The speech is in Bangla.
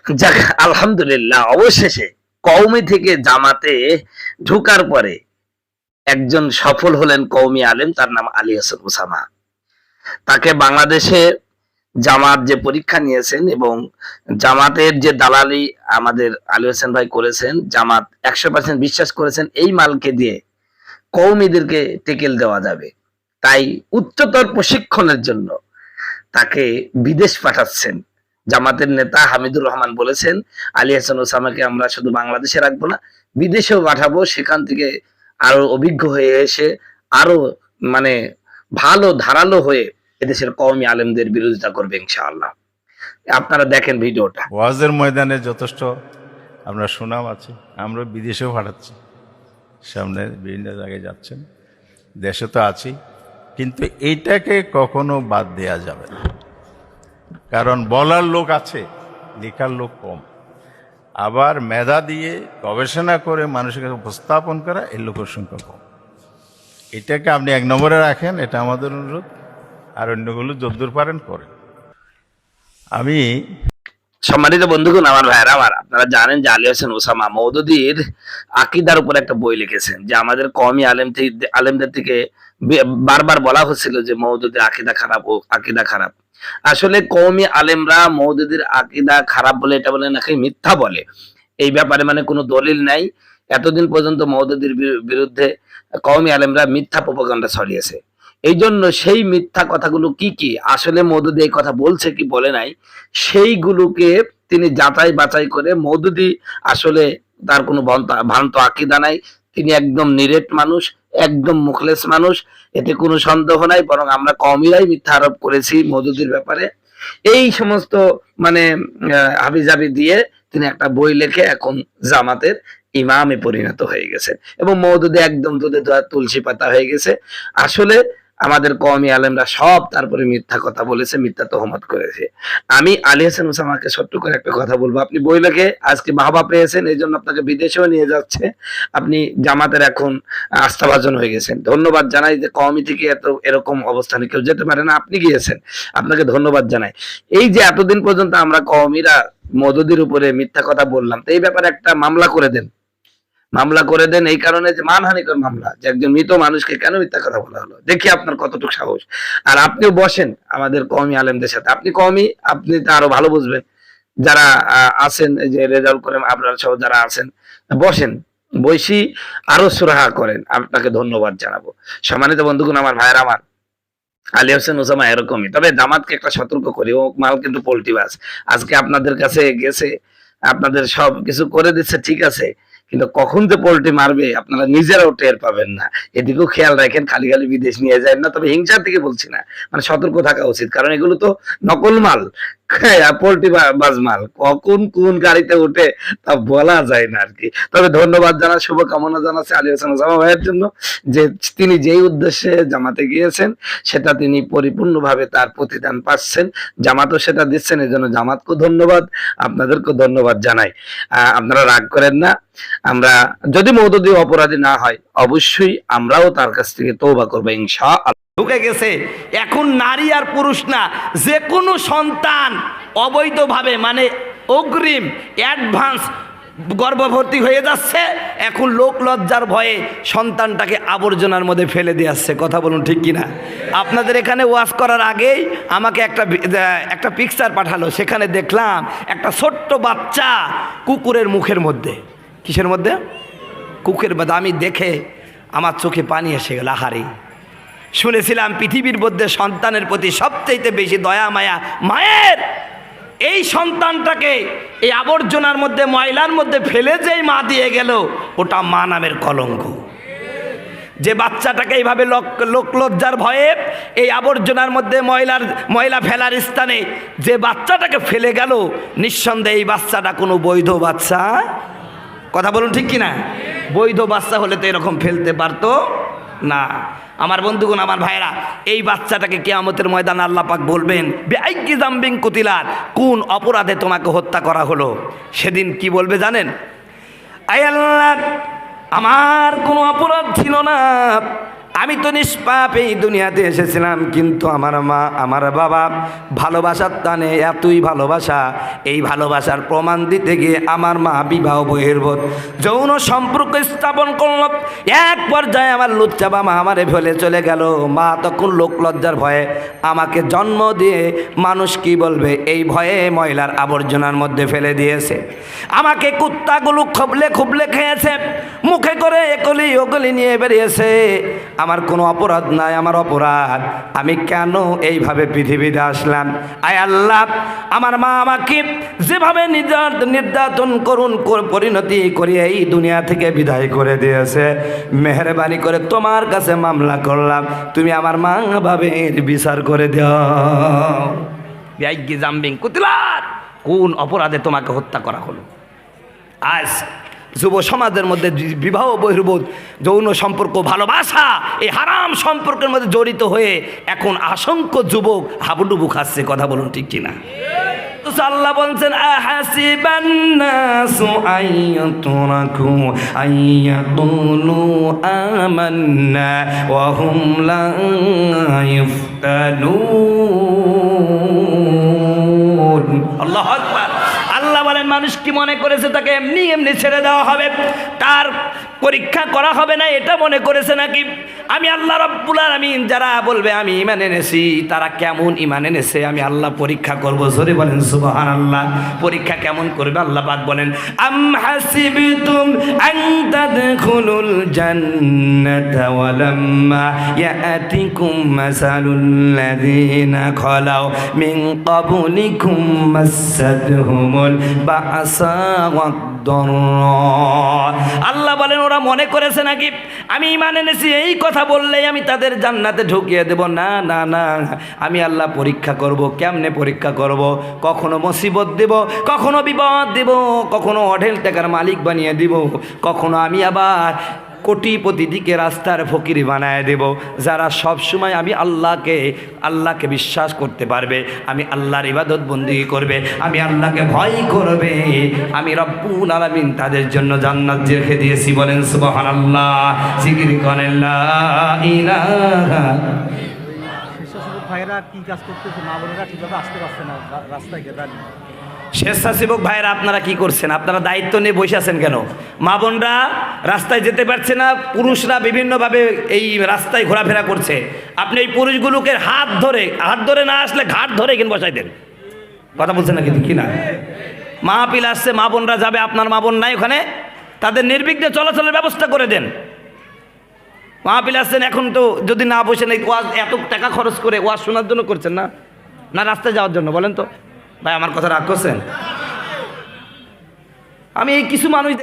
যাক, আলহামদুলিল্লাহ, অবশেষে কওমি থেকে জামাতে ঢোকার পরে একজন সফল হলেন কওমি আলেম, তার নাম আলী হাসান ওসামা। তাকে বাংলাদেশে জামাত যে পরীক্ষা নিয়েছেন এবং জামাতের যে দালালি আমাদের আলী হোসেন ভাই করেছেন, জামাত 100% বিশ্বাস করেছেন এই মালকে দিয়ে কওমিদেরকে টেকেল দেওয়া যাবে, তাই উচ্চতর প্রশিক্ষণের জন্য তাকে বিদেশ পাঠাচ্ছেন। জামাতের নেতা হামিদুর রহমান বলেছেন, আলী হাসান ওসামাকে আমরা শুধু বাংলাদেশে রাখবো না, বিদেশেও পাঠাবো, সেখান থেকে আরো অভিজ্ঞ হয়ে এসে আরো মানে ভালো ধারালো হয়ে এদেশের কওমি আলেমদের বিরোধিতা করবে ইনশাআল্লাহ। আপনারা দেখেন ভিডিওটা। ওয়াজের ময়দানে যথেষ্ট আমরা সুনাম আছে, আমরা বিদেশেও পাঠাচ্ছি, সামনে বিভিন্ন জায়গায় যাচ্ছেন, দেশে তো আছি, কিন্তু এইটাকে কখনো বাদ দেয়া যাবে না। কারণ বলার লোক আছে, লেখার লোক কম। আবার মেধা দিয়ে গবেষণা করে মানুষের কাছে উপস্থাপন করা এই লোকের সংখ্যা কম। এটাকে আপনি 1 নম্বরে রাখেন, এটা আমাদের অনুরোধ। আর অন্যগুলো যদ্দূর পারেন করেন। আমি সম্মানিত বন্ধুগণ, আমার ভাইয়েরা আমার, আপনারা জানেন যে আলী হোসেন ওসামা মওদুদীর আকীদার উপর একটা বই লিখেছেন, যে আমাদের কওমি আলেমদের থেকে বারবার বলা হচ্ছিল যে মওদুদীর আকীদা খারাপ, ও আকীদা খারাপ। আসলে কওমি আলেমরা মওদুদীর আকীদা খারাপ বলে এটা বলে নাকি মিথ্যা বলে, এই ব্যাপারে মানে কোনো দলিল নাই। এতদিন পর্যন্ত মওদুদীর বিরুদ্ধে কওমি আলেমরা মিথ্যা প্রোপাগান্ডা ছড়িয়েছে। এই জন্য সেই মিথ্যা কথাগুলো কি কি, আসলে মওদুদী এই কথা বলছে কি বলে নাই, সেইগুলোকে তিনি যাচাই বাছাই করে, মওদুদী আসলে তার কোনো ভ্রান্ত আকীদা নাই, তিনি একদম নিরেট মানুষ, একদম মুখলেস মানুষ, এতে কোনো সন্দেহ নাই। বরং আমরা কওমিরাই মিথ্যা আরোপ করেছি মওদুদীর ব্যাপারে। এই সমস্ত মানে হাবিজাবি দিয়ে তিনি একটা বই লিখে এখন জামাতের ইমামে পরিণত হয়ে গেছে এবং মওদুদী একদম দুধে ধোয়া তুলসী পাতা হয়ে গেছে। আসলে আমাদের কওমি আলেমরা সব তারপরে মিথ্যা কথা বলেছে, মিথ্যা তহমত করেছে। আমি আলী হাসান ওসামাকে ছোট্ট করে একটা কথা বলবো, আপনি বই লিখে আজকে বাহবা পেয়েছেন, এই জন্য আপনাকে বিদেশেও নিয়ে যাচ্ছে, আপনি জামাতের এখন আস্থাভাজন হয়ে গেছেন। ধন্যবাদ জানাই যে কওমি থেকে এত এরকম অবস্থানে কেউ যেতে পারে না, আপনি গিয়েছেন, আপনাকে ধন্যবাদ জানাই। এই যে এতদিন পর্যন্ত আমরা কওমিরা মওদুদীর উপরে মিথ্যা কথা বললাম, তো এই ব্যাপারে একটা মামলা করে দেন, মামলা করে দেন, এই কারণে যে মানহানিকর মামলা, যে একজন মৃত মানুষকে কেন মিথ্যা কথা বলা হলো, দেখি আপনার কতটুকু সাহস। আর আপনিও বসেন আমাদের কওমি আলেমদের সাথে, আপনি কওমি, আপনি তো আরো ভালো বুঝবেন, যারা আছেন, এই যে রেজাউল করিম আবরার সহ যারা আছেন, বসেন, বসি আরো সুরাহা করেন, আপনাকে ধন্যবাদ জানাবো। সম্মানিত বন্ধুগণ, আমার ভাইয়ের আমার, আলী হোসেন ওসামা এরকমই। তবে জামাতকে একটা সতর্ক করি, ও মাল কিন্তু পোল্টিবাজ। আজকে আপনাদের কাছে গেছে, আপনাদের সব কিছু করে দিচ্ছে, ঠিক আছে, কিন্তু কখন যে পোল্ট্রি মারবে আপনারা নিজেরাও টের পাবেন না। এদিকেও খেয়াল রাখেন, খালি খালি বিদেশ নিয়ে যায় না। তবে হিংসার থেকে বলছি না, মানে সতর্ক থাকা উচিত, কারণ এগুলো তো নকল মাল, পোল্ট্রি বাজ মাল, কখন কোন গাড়িতে উঠে তা বলা যায় না আর কি। তবে ধন্যবাদ জানা, শুভকামনা জানাচ্ছি আলী হোসেন ওসামা ভাইয়ের জন্য, যে তিনি যেই উদ্দেশ্যে জামাতে গিয়েছেন সেটা তিনি পরিপূর্ণভাবে তার প্রতিদান পাচ্ছেন, জামাতও সেটা দিচ্ছেন, এই জন্য জামাতকেও ধন্যবাদ, আপনাদেরকেও ধন্যবাদ জানাই। আপনারা রাগ করেন না, আমরা যদি মওদুদী অপরাধী না হয় অবশ্যই আমরাও তার কাছ থেকে তওবা করবো ইনশাআল্লাহ। ঢুকে গেছে এখন নারী আর পুরুষ না, যে কোনো সন্তান অবৈধভাবে মানে অগ্রিম অ্যাডভান্স গর্ভবতী হয়ে যাচ্ছে, এখন লোক লজ্জার ভয়ে সন্তানটাকে আবর্জনার মধ্যে ফেলে দিয়ে আসছে। কথা বলুন ঠিক কিনা? আপনাদের এখানে ওয়াজ করার আগেই আমাকে একটা পিকচার পাঠালো, সেখানে দেখলাম একটা ছোট্ট বাচ্চা কুকুরের মুখের মধ্যে। কিসের মধ্যে? কুকুরের মধ্যে। আমি দেখে আমার চোখে পানি এসে গেল। আহারে, শুনেছিলাম পৃথিবীর মধ্যে সন্তানের প্রতি সবচেয়ে বেশি দয়া মায়া মায়ের। এই সন্তানটাকে এই আবর্জনার মধ্যে, ময়লার মধ্যে ফেলে যেই মা দিয়ে গেল, ওটা মা নামের কলঙ্ক। যে বাচ্চাটাকে এইভাবে লোক লজ্জার ভয়ে এই আবর্জনার মধ্যে ময়লা ফেলার স্থানে যে বাচ্চাটাকে ফেলে গেল, নিঃসন্দেহে এই বাচ্চাটা কোনো বৈধ বাচ্চা। কথা বলুন ঠিক কিনা? বৈধ বাচ্চা হলে তো এরকম ফেলতে পারতো না। আমার বন্ধুগণ, আমার ভাইরা, এই বাচ্চাটাকে কিয়ামতের ময়দানে আল্লাহ পাক বলবেন, বিআইয়ি যামবিন কুতিলাত, কোন অপরাধে তোমাকে হত্যা করা হলো। সেদিন কি বলবে জানেন? আয় আল্লাহ, আমার কোনো অপরাধ ছিল না, আমি তো নিষ্পাপ এই দুনিয়াতে এসেছিলাম, কিন্তু আমার মা আমার বাবা ভালোবাসার টানে এতই ভালোবাসা, এই ভালোবাসার প্রমাণ দিতে গিয়ে আমার মা বিবাহ বহির্ভূত যৌন সম্পর্ক স্থাপন করল। এক পর্যায়ে আমার লুচ্চা বাবা আমারে ফেলে চলে গেল। মা তখন লোক লজ্জার ভয়ে আমাকে জন্ম দিয়ে মানুষ কি বলবে এই ভয়ে ময়লার আবর্জনার মধ্যে ফেলে দিয়েছে। আমাকে কুত্তাগুলো খুবলে খুবলে খেয়েছে, মুখে করে একলি ওগলি নিয়ে বেরিয়েছে। আমার কোনো অপরাধ নাই, আমার অপরাধ আমি কেন এইভাবে পৃথিবীতে আসলাম? আয় আল্লাহ, আমার মা আমাকে যেভাবে নির্যাতন করুন পরিণতি করিয়ে এই দুনিয়া থেকে বিদায় করে দিয়েছে, মেহরবানি করে তোমার কাছে মামলা করলাম, তুমি আমার মা বাবের বিচার করে দাও। বিয়াইগি জাম্বিং কুতিলার, কোন অপরাধে তোমাকে হত্যা করা হলো? আজ যুব সমাজের মধ্যে বিবাহ বহির্ভূত যৌন সম্পর্ক ভালোবাসা এই হারাম সম্পর্কের মধ্যে জড়িত হয়ে এখন অসংখ্য যুবক হাবুডুবু খাচ্ছে। কথা বলুন ঠিক কিনা? আল্লাহ বলছেন আহাসিবান নাসু আইয়াতুরাকু আইয়াকুলু আমান্না ওয়া হুম লা ইফতানুন। আল্লাহু আকবার। আল্লাহ বলেন মানুষ কি মনে করেছে তাকে এমনি এমনি ছেড়ে দেওয়া হবে, তার পরীক্ষা করা হবে না, এটা মনে করেছে নাকি? আমি আল্লাহ রাব্বুল আলামিন যারা বলবে আমি ঈমান এনেছি, তারা কেমন ঈমান এনেছে আমি আল্লাহ পরীক্ষা করব। জোরে বলেন সুবহানাল্লাহ। পরীক্ষা কেমন করবে? আল্লাহ পাক বলেন আম হাসিবতুম আন তাদখুলুল জান্নাতা ওয়া লাম্মা ইয়াতিকুম মাসালুল লাযিনা খালাউ মিন ক্বাবলিকুম মাসাদহুমুল বাসা আল্লাহ বলেন ওরা মনে করেছে নাকি আমি ঈমান এনেছি এই কথা বললেই আমি তাদের জান্নাতে ঢুকিয়ে দেব? না না না, আমি আল্লাহ পরীক্ষা করব। কেমনে পরীক্ষা করব? কখনো মুসিবত দেব, কখনো বিপদ দেব, কখনো অঢেল টাকার মালিক বানিয়ে দিব, কখনো আমি আবার কোটিপতি দিকে রাস্তার ফকির বানায় দেব। যারা সব সময় আমি আল্লাহকে বিশ্বাস করতে পারবে, আমি আল্লাহর ইবাদত বন্দেগী করবে, আমি আল্লাহকে ভয় করবে, আমি রব্বুল আলামিন তাদের জন্য জান্নাত রেখে দিয়েছি। বলেন সুবহানাল্লাহ। জিকির করেন লা ইলাহা। ভাইরা কি কাজ করতেছে? মা বোনেরা ঠিকভাবে আসতে পারছে না রাস্তায় দাঁড়িয়ে। স্বেচ্ছাসেবক ভাইরা আপনারা কি করছেন? আপনারা দায়িত্ব নিয়ে বসে আছেন কেন? মা বোনরা রাস্তায় যেতে পারছে না, পুরুষরা বিভিন্নভাবে এই রাস্তায় ঘোরাফেরা করছে, আপনি এই পুরুষগুলোকে হাত ধরে না আসলে ঘাট ধরে এখানে বসাই দেন। কথা বলছেন না কিন্তু কি না? মাহফিল আসছে, মা বোনরা যাবে, আপনার মা বোন নাই ওখানে, তাদের নির্বিঘ্নে চলাচলের ব্যবস্থা করে দেন। মাহফিল আসছেন, এখন তো যদি না বসেন এই ওয়াজ এত টাকা খরচ করে ওয়াজ শোনার জন্য করছেন না, না রাস্তায় যাওয়ার জন্য? বলেন তো ভাই, আমার কথা রাগ করছেন? আমি এই কিছু মানুষ